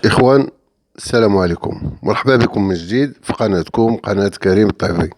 إخوان، السلام عليكم، مرحبا بكم من جديد في قناتكم قناة كريم الطيبي.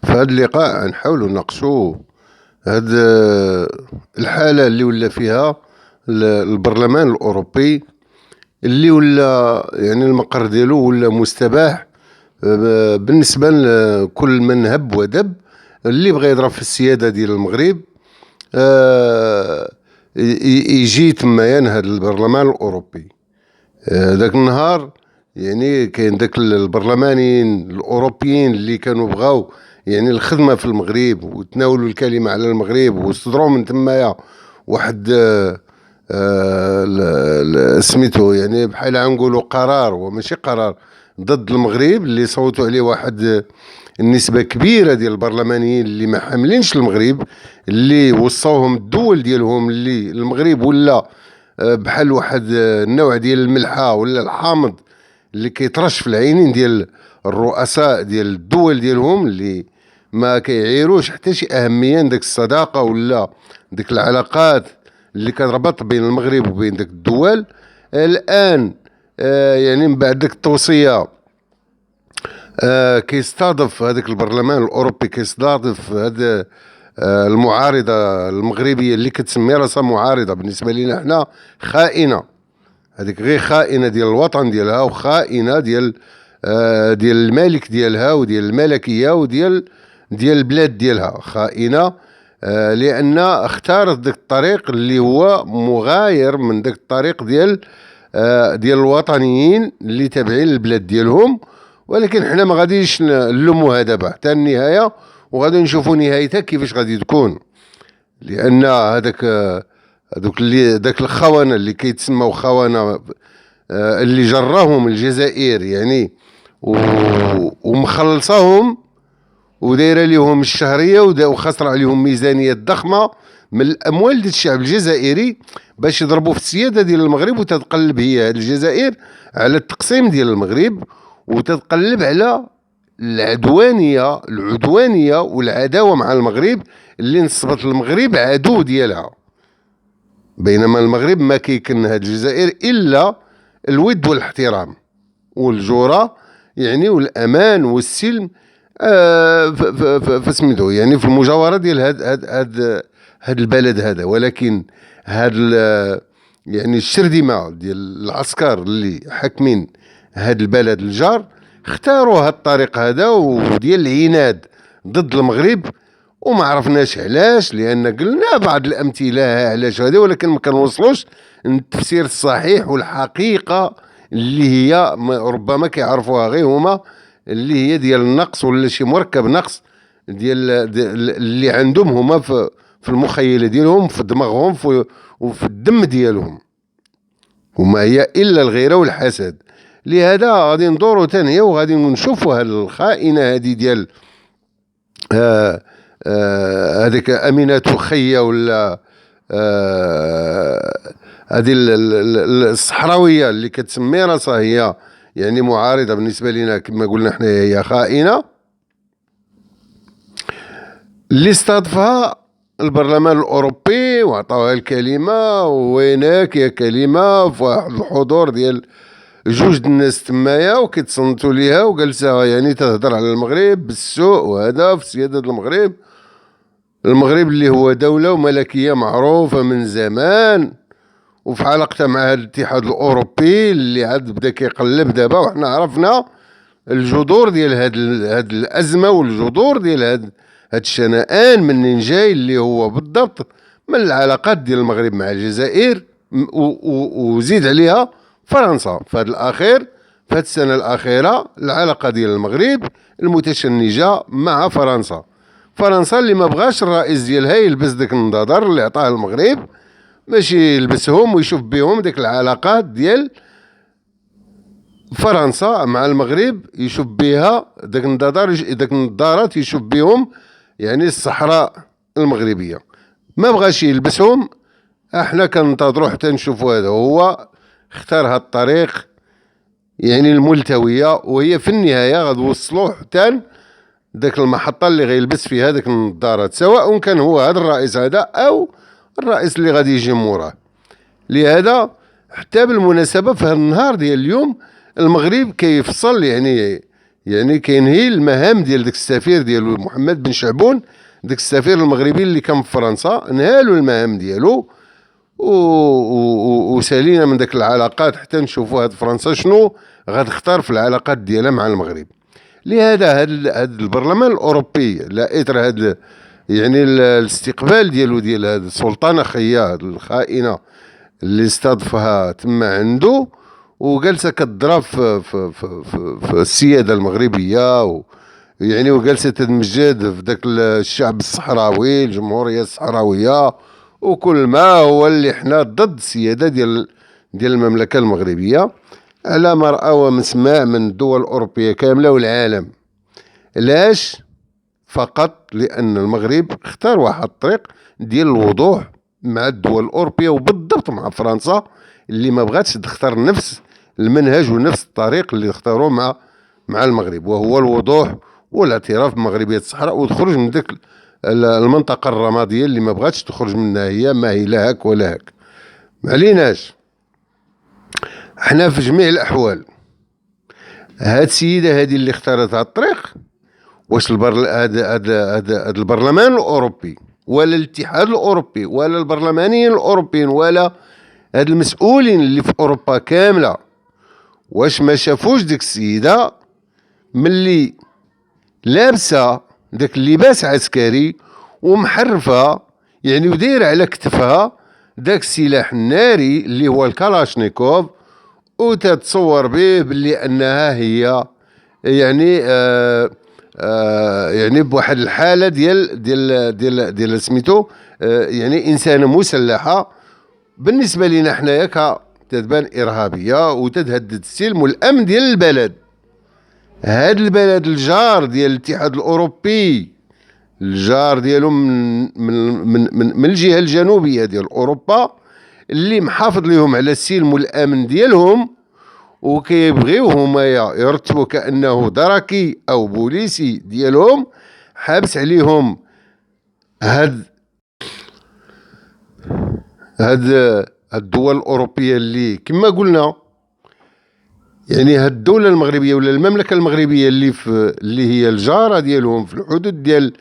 في هذا اللقاء نحاولوا نناقشوا هاد الحالة اللي ولا فيها البرلمان الأوروبي، اللي ولا يعني المقر ديالو ولا مستباح بالنسبة لكل من هب ودب اللي بغى يضرب في السيادة ديال المغرب. يجي تما ينهض البرلمان الأوروبي. ذاك النهار يعني كاين داك البرلمانيين الاوروبيين اللي كانوا بغاو يعني الخدمه في المغرب وتناولوا الكلمه على المغرب وصدروا من تمايا واحد سميتو يعني بحال غنقولوا قرار وماشي قرار ضد المغرب، اللي صوتوا عليه واحد النسبه كبيره ديال البرلمانيين اللي ما حاملينش المغرب، اللي وصوهم الدول ديالهم اللي المغرب ولا بحال واحد النوع ديال الملحه ولا الحامض اللي كيطرش في العينين ديال الرؤساء ديال الدول ديالهم، اللي ما كيعيروش حتى شي اهميه داك الصداقه ولا ديك العلاقات اللي كتربط بين المغرب وبين داك الدول. الان يعني من بعد داك التوصيه كيستضيف هذاك البرلمان الاوروبي، كيستضيف هذا المعارضه المغربيه اللي كتسمي راسها معارضه. بالنسبه لنا حنا خائنه، هذيك غير خائنه ديال الوطن ديالها وخائنه ديال الملك ديالها وديال الملكيه ديال البلاد ديالها، خائنه لان اختارت داك الطريق اللي هو مغاير من داك الطريق ديال الوطنيين اللي تابعين للبلاد ديالهم. ولكن حنا ما غاديش نلوموا هذا دابا حتى النهايه، وغادي نشوفوا نهايتها كيفاش غادي تكون، لان داك الخونه اللي كيتسموا خونه اللي جراهم الجزائر يعني ومخلصاهم ودايره ليهم الشهريه وخسر عليهم ميزانيات ضخمه من الاموال ديال الشعب الجزائري باش يضربوا في السياده ديال المغرب، وتتقلب هي الجزائر على التقسيم ديال المغرب، وتتقلب على العدوانيه والعداوه مع المغرب اللي نصبت المغرب عدو ديالها. بينما المغرب ما كيكن هاد الجزائر الا الود والاحترام والجوره يعني والامان والسلم فسميتو يعني في المجاوره ديال هاد البلد هذا. ولكن يعني الشرذمه ديال العسكر اللي حاكمين هاد البلد الجار اختاروا هاد الطريق هذا وديال العناد ضد المغرب، وما عرفناش علاش، لان قلنا بعض الامثله علاش هذا، ولكن ما كنوصلوش التفسير الصحيح والحقيقه اللي هي ربما كيعرفوها غير هما، اللي هي ديال النقص ولا شي مركب نقص ديال اللي عندهم هما في المخيله ديالهم، في دماغهم وفي الدم ديالهم، وما هي الا الغيره والحسد. لهذا غادي ندورو ثانيه وغادي نشوفوا هاد الخائنه هذه ديال هذيك أمينة خية ولا هذه الصحراوية اللي كتسمي راسها هي يعني معارضة. بالنسبة لنا كما قلنا احنا هي خائنة، اللي استضافها البرلمان الأوروبي وعطاوها الكلمة، وينك يا كلمة في واحد الحضور ديال جوج الناس تمايا وكيتصنتوا ليها، وجالسة يعني تهضر على المغرب بالسوء وهذا في سيادة المغرب اللي هو دولة وملكية معروفة من زمان، وفي علاقته مع الاتحاد الأوروبي اللي عاد بدا كيقلب دابا. وحنا عرفنا الجذور ديال هاد الأزمة والجذور ديال هاد الشنآن منين جاي، اللي هو بالضبط من العلاقات ديال المغرب مع الجزائر، وزيد عليها فرنسا في هاد الأخير، في هاد السنة الأخيرة العلاقة ديال المغرب المتشنجة مع فرنسا اللي ما بغاش الرئيس ديالها يلبس ديك النضادر اللي عطاه المغرب باش يلبسهم ويشوف بهم ديك العلاقات ديال فرنسا مع المغرب، يشوف بها ديك النظارات يشوف بهم يعني الصحراء المغربيه، ما بغاش يلبسهم. احنا كننتظروا حتى نشوفوا. هذا هو اختار هاد الطريق يعني الملتويه، وهي في النهايه غتوصلوا حتى داك المحطة اللي غيلبس فيها داك النظارات، سواء كان هو هذا الرئيس هذا أو الرئيس اللي غادي يجي موراه. لهذا حتى بالمناسبة في هذا النهار ديال اليوم المغرب كيفصل، يعني كينهي المهام ديال داك السفير ديالو محمد بن شعبون، داك السفير المغربي اللي كان في فرنسا، نهالو المهام ديالو وسالينا من داك العلاقات حتى نشوفوا هاد فرنسا شنو غتختار في العلاقات ديالها مع المغرب. لهذا هاد البرلمان الاوروبي لا اثر هاد يعني الاستقبال ديالو ديال هاد السلطانه خيا الخائنه اللي استضفها تما عنده، وجالسه كضرب في السياده المغربيه يعني وجالسه تتمجد في ذاك الشعب الصحراوي، الجمهوريه الصحراويه، وكل ما هو اللي حنا ضد السياده ديال المملكه المغربيه، على ما رأى ومن سمع من الدول الاوروبيه كامله والعالم. علاش؟ فقط لان المغرب اختار واحد الطريق ديال الوضوح مع الدول الاوروبيه، وبالضبط مع فرنسا اللي ما بغاتش تختار نفس المنهج ونفس الطريق اللي اختاروه مع المغرب، وهو الوضوح والاعتراف بمغربيه الصحراء، وتخرج من ديك المنطقه الرماديه اللي ما بغاتش تخرج منها، هي ما هي لا هاك ولا هاك. معليناش حنا في جميع الاحوال هاد السيده هذه اللي اختارت هاد الطريق، واش هاد البرلمان الاوروبي ولا الاتحاد الاوروبي ولا البرلمانيين الاوروبيين ولا هاد المسؤولين اللي في اوروبا كامله، واش ما شافوش ديك السيده ملي لابسه داك اللباس عسكري ومحرفه، يعني ودايره على كتفها داك السلاح الناري اللي هو الكالاشنيكوف، وتتصور به باللي انها هي يعني يعني بواحد الحاله ديال سميتو يعني انسانه مسلحه بالنسبه لنا حنايا كتبان ارهابيه وتتهدد السلم والامن ديال البلد. هاد البلد الجار ديال الاتحاد الاوروبي، الجار ديالو من الجهه الجنوبيه ديال اوروبا، اللي محافظ لهم على السلم والامن ديالهم، وكيبغيو هما يرتبوا كانه دركي او بوليسي ديالهم، حابس عليهم هاد الدول الاوروبيه اللي كما قلنا، يعني هاد الدوله المغربيه ولا المملكه المغربيه اللي هي الجاره ديالهم في الحدود ديال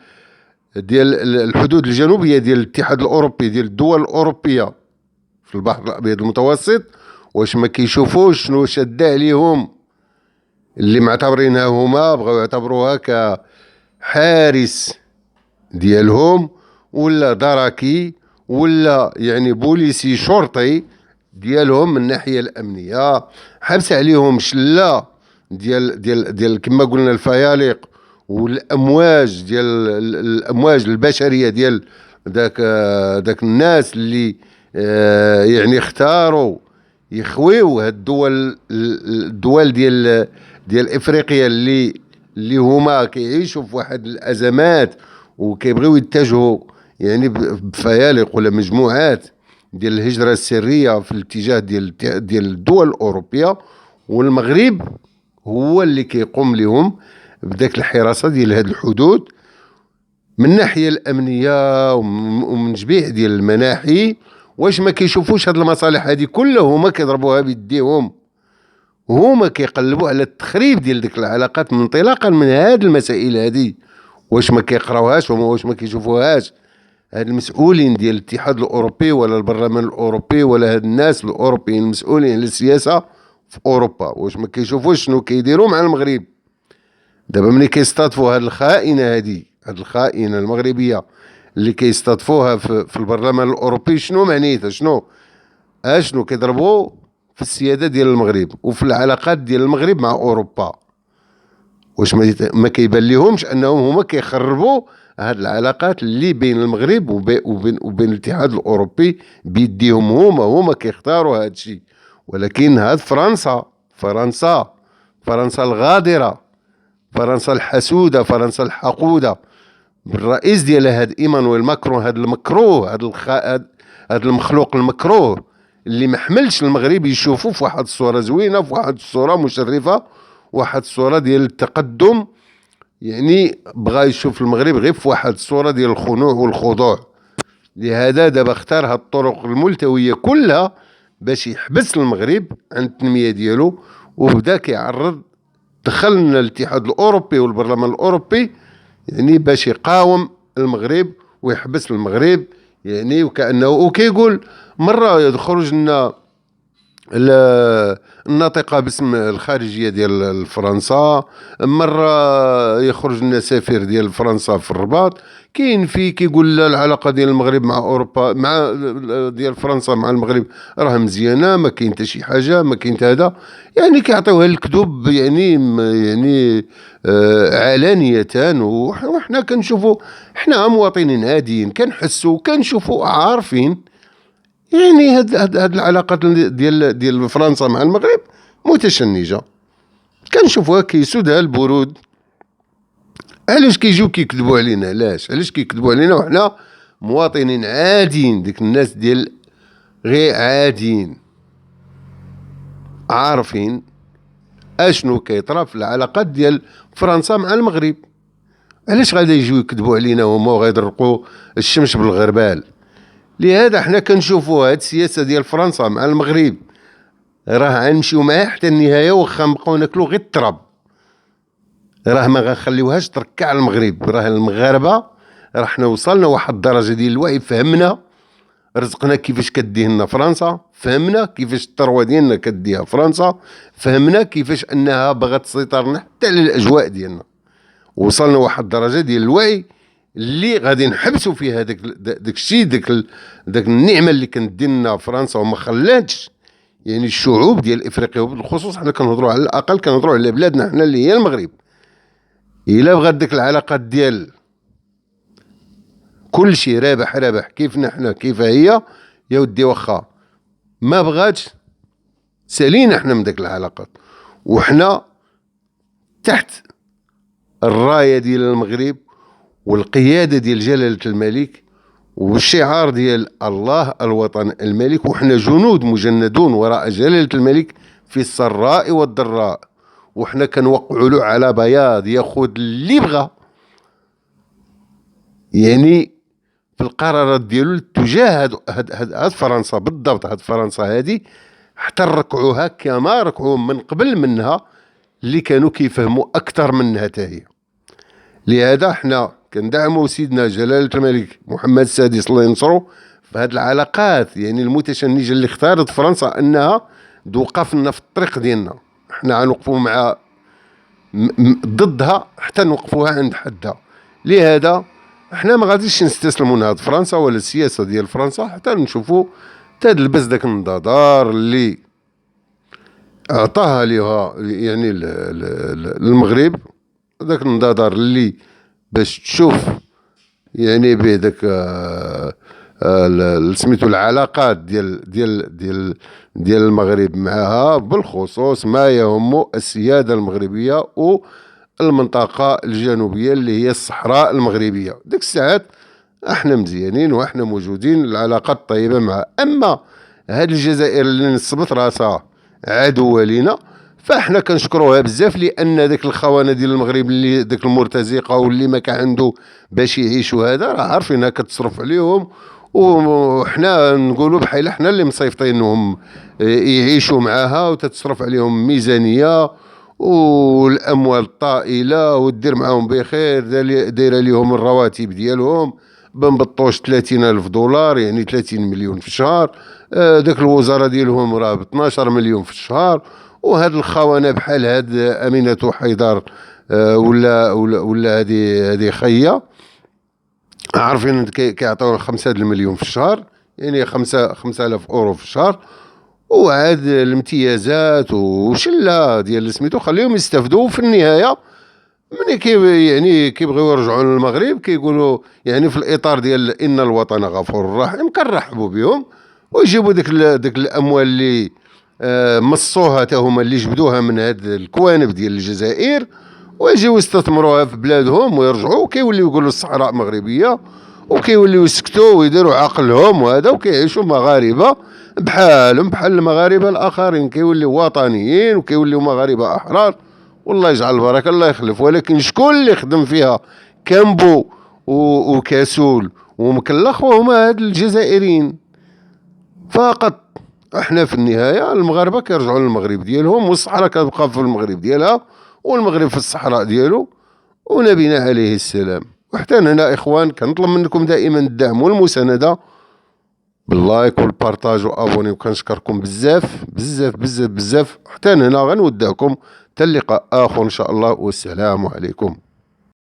الحدود الجنوبيه ديال الاتحاد الاوروبي، ديال الدول الاوروبيه في البحر الابيض المتوسط، واش ما كيشوفوش شنو شاد عليهم اللي معتبرينها هما بغاو يعتبروها كحارس ديالهم ولا دركي ولا يعني بوليسي شرطي ديالهم من الناحيه الامنيه، حبس عليهم شله ديال كما قلنا الفيالق والامواج ديال الامواج البشريه ديال داك الناس اللي يعني اختاروا يخويو هاد الدول ديال افريقيا اللي هما كيعيشوا في واحد الازمات وكيبغيو يتجهوا يعني بفيالق ولا مجموعات ديال الهجره السريه في الاتجاه ديال الدول الاوروبيه، والمغرب هو اللي كيقوم لهم بداك الحراسه ديال هاد الحدود من الناحيه الامنيه ومن جميع ديال المناحي. واش ما كيشوفوش هاد المصالح هادي كلها هما كيضربوها بيديهم، هما كيقلبوا على التخريب ديال ديك العلاقات انطلاقا من هاد المسائل هادي؟ واش ما كيقراوهاش واش ما كيشوفوهاش هاد المسؤولين ديال الاتحاد الاوروبي ولا البرلمان الاوروبي ولا هاد الناس الاوروبيين المسؤولين على السياسه في اوروبا؟ واش ما كيشوفوش شنو كيديروا مع المغرب؟ دابا ملي كيستضفوا هاد الخائنه هادي، هاد الخائنه المغربيه اللي كيستضفوها في البرلمان الاوروبي، شنو معنيتها؟ شنو كيضربوا في السياده ديال المغرب وفي العلاقات ديال المغرب مع اوروبا؟ واش ما كيبان لهمش انهم هما كيخربوا هاد العلاقات اللي بين المغرب وبين الاتحاد الاوروبي بيديهم؟ هما كيختاروا هاد الشيء. ولكن هاد فرنسا الغادره، فرنسا الحسوده، فرنسا الحقوده بالرئيس ديالها هاد ايمانويل ماكرون، هاد المكروه، هاد المخلوق المكروه اللي ما حملش المغرب يشوفوا في واحد الصوره زوينه، في واحد الصوره مشرفه، واحد الصوره ديال التقدم، يعني بغى يشوف المغرب غير في واحد الصوره ديال الخنوع والخضوع. لهذا دابا اختار هاد الطرق الملتويه كلها باش يحبس المغرب عن التنميه ديالو، وبدا كيعرض. دخلنا الاتحاد الاوروبي والبرلمان الاوروبي يعني باش يقاوم المغرب ويحبس المغرب، يعني وكانه وكيقول مره يخرج لنا الناطقة باسم الخارجية ديال فرنسا، مرة يخرج لنا سفير ديال فرنسا في الرباط كاين فيه كيقول لا العلاقة ديال المغرب مع أوروبا مع ديال فرنسا مع المغرب راه مزيانة، ما كاين حتى شي حاجة، ما كاين هذا. يعني كيعطيوها الكذوب يعني علانية. وحنا كنشوفوا، حنا مواطنين عاديين كنحسوا كنشوفوا عارفين يعني هاد العلاقات ديال فرنسا مع المغرب متشنجة، كنشوفوها كيسودها البرود. علاش كيجيو كيكذبوا علينا؟ علاش كيكذبوا علينا وحنا مواطنين عاديين؟ ديك الناس ديال غير عاديين عارفين اشنو كيطرا في العلاقات ديال فرنسا مع المغرب. علاش غادي يجيو يكذبوا علينا هما وغيدرقوا الشمس بالغربال؟ لهذا حنا كنشوفوا هاد السياسه ديال فرنسا مع المغرب راه غنمشيو معاه حتى النهايه، واخا نبقاو ناكلو غير التراب، راه ما غنخليوهاش تركع المغرب. راه المغاربه راه حنا وصلنا واحد الدرجه ديال الوعي، فهمنا رزقنا كيفاش كديه لنا فرنسا، فهمنا كيفاش الثروه ديالنا كديها فرنسا، فهمنا كيفاش انها بغات تسيطر لنا حتى على الاجواء ديالنا. وصلنا واحد الدرجه ديال الوعي اللي غادي نحبسوا فيها داك الشيء، داك النعمه اللي كندير لنا فرنسا وما خلاتش يعني الشعوب ديال افريقيا وبالخصوص حنا كنهضروا على الاقل كنهضروا على بلادنا حنا اللي هي المغرب. الا بغات ديك العلاقات ديال كل شيء رابح كيفنا حنا كيف هي، يا ودي واخا ما بغاتش سالينا حنا من ديك العلاقات، وحنا تحت الرايه ديال المغرب والقياده ديال جلاله الملك والشعار ديال الله الوطن الملك، وحنا جنود مجندون وراء جلاله الملك في السراء والضراء، وحنا كنوقعوا له على بياض ياخذ اللي بغى يعني في القرارات ديالو تجاه هاد فرنسا. بالضبط هاد فرنسا هادي حتى ركعوها كما ركعوا من قبل منها اللي كانوا كيفهموا اكثر منها حتى هي. لهذا حنا كندعموا سيدنا جلالة الملك محمد السادس الله ينصرو في هاد العلاقات يعني المتشنجة اللي اختارت فرنسا انها توقف لنا في الطريق ديالنا. حنا غنوقفوا مع ضدها حتى نوقفوها عند حدها. لهذا حنا ما غاديش نستسلموا لهاد فرنسا ولا السياسه ديال فرنسا حتى نشوفوا تدلبس داك النضادار اللي اعطاها ليها يعني المغرب، داك النضادار اللي باش تشوف يعني به داك سميتو العلاقات ديال المغرب معها بالخصوص ما يهم السياده المغربيه والمنطقه الجنوبيه اللي هي الصحراء المغربيه. ديك الساعات احنا مزيانين واحنا موجودين، العلاقات طيبه معها. اما هاد الجزائر اللي نصبت راسها عدوه لينا فاحنا كنشكروها بزاف، لان داك الخونه ديال المغرب اللي داك المرتزقه واللي ما كان عنده باش يعيشوا هذا راه عارفينها كتصرف عليهم، وحنا نقولوا بحال حنا اللي مصيفطينهم يعيشوا معاها وتتصرف عليهم ميزانيه والاموال الطائله ودير معاهم بخير، دايره ليهم الرواتب ديالهم بنبطوش 30,000 دولار يعني 30 مليون في الشهر. داك الوزاره ديالهم راه ب 12 مليون في الشهر. وهاد الخونه بحال هاد امينه حيدر ولا هذه خيه عارفين كيعطيو 5 مليون في الشهر يعني 5000 اورو في الشهر. وعاد الامتيازات وشله ديال سميتو خليهم يستافدوا. في النهايه ملي يعني كيبغيو يرجعوا للمغرب كيقولوا يعني في الاطار ديال ان الوطن غفور رحيم كنرحبوا بهم ويجيبوا ديك الاموال اللي مصوها حتى هما اللي جبدوها من هاد الكوانف ديال الجزائر ويجيو يستثمروها في بلادهم ويرجعوا وكيوليو يقولوا الصحراء مغربيه وكيوليو يسكتوا ويديروا عقلهم وهذا وكيعيشوا مغاربه بحالهم بحال المغاربه الاخرين، كيوليو وطنيين وكيوليو مغاربه احرار. والله يجعل البركه الله يخلف. ولكن شكون اللي خدم فيها كامبو وكاسول ومكلخ؟ وهما هاد الجزائريين فقط. احنا في النهاية المغاربة كيرجعوا للمغرب ديالهم، والصحراء كتبقى في المغرب ديالها، والمغرب في الصحراء ديالو، ونبينا عليه السلام. وحتى هنا إخوان كنطلب منكم دائما الدعم والمساندة باللايك والبارطاج وابوني، وكنشكركم بزاف بزاف بزاف بزاف. حتى هنا غنودعكم، حتى اللقاء اخر ان شاء الله، والسلام عليكم.